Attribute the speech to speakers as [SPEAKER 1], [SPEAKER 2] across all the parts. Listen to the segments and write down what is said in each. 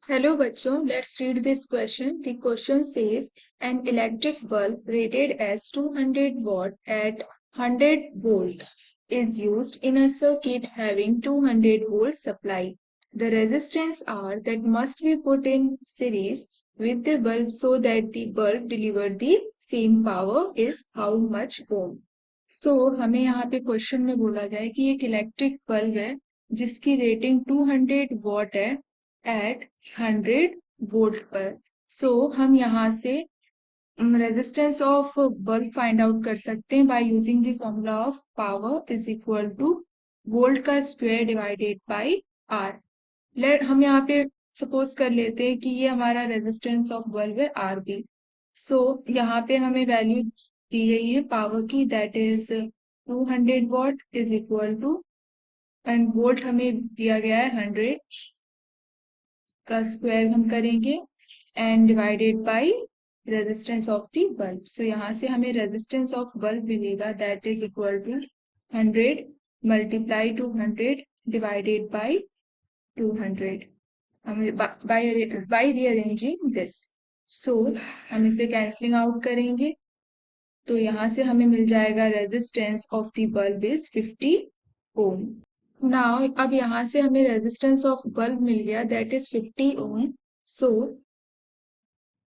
[SPEAKER 1] Hello बच्चों, let's read this question. The question says an electric bulb rated as 200 watt at 100 volt is used in a circuit having 200 volt supply. The resistance R that must be put in series with the bulb so that the bulb deliver the same power is how much ohm. So हमें यहाँ पे question में बोला गया है कि एक electric bulb है जिसकी रेटिंग 200 वॉट है एट 100 वोल्ट पर। हम यहाँ से resistance of bulb find out कर सकते हैं by using the formula of power is equal to volt का square divided by R. Let हम यहाँ पे सपोज कर लेते हैं कि ये हमारा रेजिस्टेंस ऑफ बल्ब है आर बी। यहाँ पे हमें वैल्यू दी गई है पावर की, that is 200 watt is equal to, and volt हमें दिया गया है 100 का स्क्वायर हम करेंगे and divided by resistance of the bulb. यहाँ से हमें रेजिस्टेंस ऑफ बल्ब मिलेगा, that is equal to 100 multiply 200 divided by 200। हमें बाय रीअरेंजिंग दिस, हम इसे कैंसलिंग आउट करेंगे तो यहाँ से हमें मिल जाएगा resistance of the bulb is 50 ohm. Now अब यहाँ से हमें रेजिस्टेंस ऑफ बल्ब मिल गया, दैट इज 50 ओम।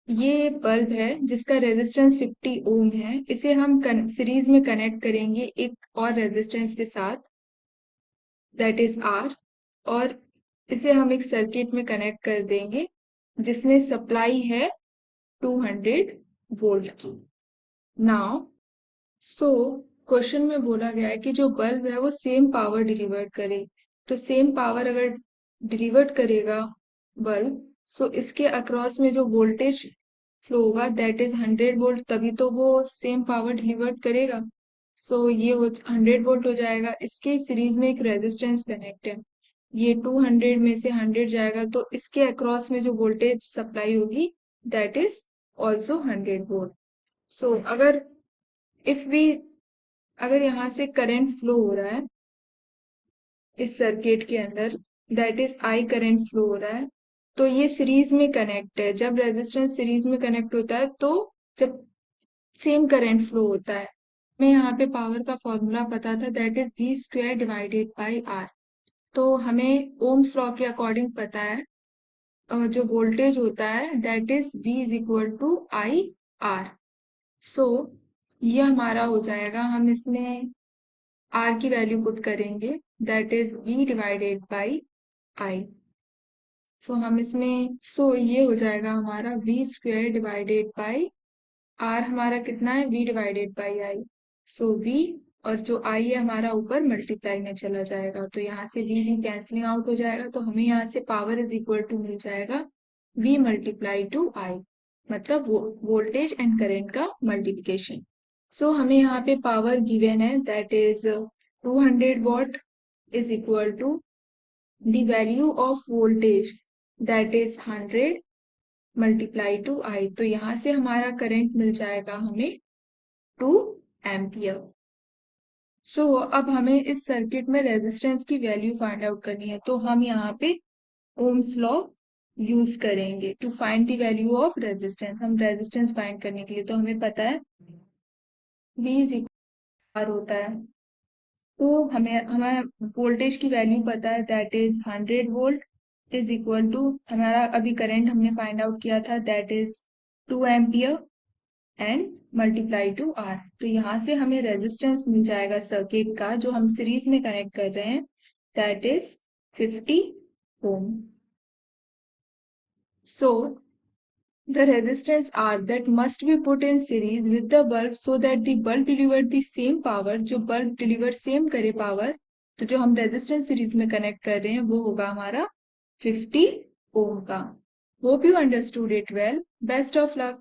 [SPEAKER 1] ये बल्ब है जिसका रेजिस्टेंस 50 ओम है, इसे हम सीरीज में कनेक्ट करेंगे एक और रेजिस्टेंस के साथ, दैट इज आर, और इसे हम एक सर्किट में कनेक्ट कर देंगे जिसमें सप्लाई है 200 वोल्ट की। नाउ क्वेश्चन में बोला गया है कि जो बल्ब है वो सेम पावर डिलीवर करे, तो सेम पावर अगर डिलीवर करेगा बल्ब, इसके अक्रॉस में जो वोल्टेज फ्लो होगा दैट इज 100 वोल्ट, तभी तो वो सेम पावर डिलीवर करेगा। ये 100 वोल्ट हो जाएगा। इसके सीरीज में एक रेजिस्टेंस कनेक्ट है, ये 200 में से 100 जाएगा तो इसके अक्रॉस में जो वोल्टेज सप्लाई होगी दैट इज ऑल्सो 100 वोल्ट। अगर इफ वी अगर यहाँ से करंट फ्लो हो रहा है इस सर्किट के अंदर, that is I current flow हो रहा है, तो ये सीरीज में कनेक्ट है। जब रेजिस्टेंस सीरीज में कनेक्ट होता है तो जब सेम करंट फ्लो होता है, हमें यहाँ पे पावर का फॉर्मूला पता था, that is V square divided by R. तो हमें ओम्स लॉ के अकॉर्डिंग पता है जो वोल्टेज होता है that is V is equal to I R. ये हमारा हो जाएगा, हम इसमें आर की वैल्यू पुट करेंगे, that is V divided by I. हम इसमें ये हो जाएगा हमारा V square divided by R, हमारा कितना है V divided by I. V और जो आई है हमारा ऊपर मल्टीप्लाई में चला जाएगा, तो यहाँ से वी कैंसलिंग आउट हो जाएगा, तो हमें यहाँ से पावर इज इक्वल टू मिल जाएगा वी मल्टीप्लाई टू आई, मतलब वोल्टेज एंड करेंट का मल्टीप्लिकेशन। हमें यहाँ पे पावर गिवन है, that is 200 what is equal to the value of voltage that is 100 multiply to I। तो यहाँ से हमारा करंट मिल जाएगा हमें 2 एम्पियर। अब हमें इस सर्किट में रेजिस्टेंस की वैल्यू फाइंड आउट करनी है, तो हम यहाँ पे ओम्स लॉ यूज करेंगे to find the value of resistance. हम रेजिस्टेंस फाइंड करने के लिए, तो हमें पता है V इज इक्वल R होता है, तो हमें वोल्टेज की वैल्यू पता है, that is 100 volt is equal to, हमारा अभी करंट हमने फाइंड आउट किया था, that is 2 ampere and multiply to R. तो यहाँ से हमें रेजिस्टेंस मिल जाएगा सर्किट का जो हम सीरीज में कनेक्ट कर रहे हैं, that is 50 ohm. The resistance R that must be put in series with the bulb so that the bulb deliver the same power, जो bulb deliver same करे power, तो जो हम resistance series में connect कर रहे हैं वो होगा हमारा 50 ओम का। Hope you understood it well. Best of luck.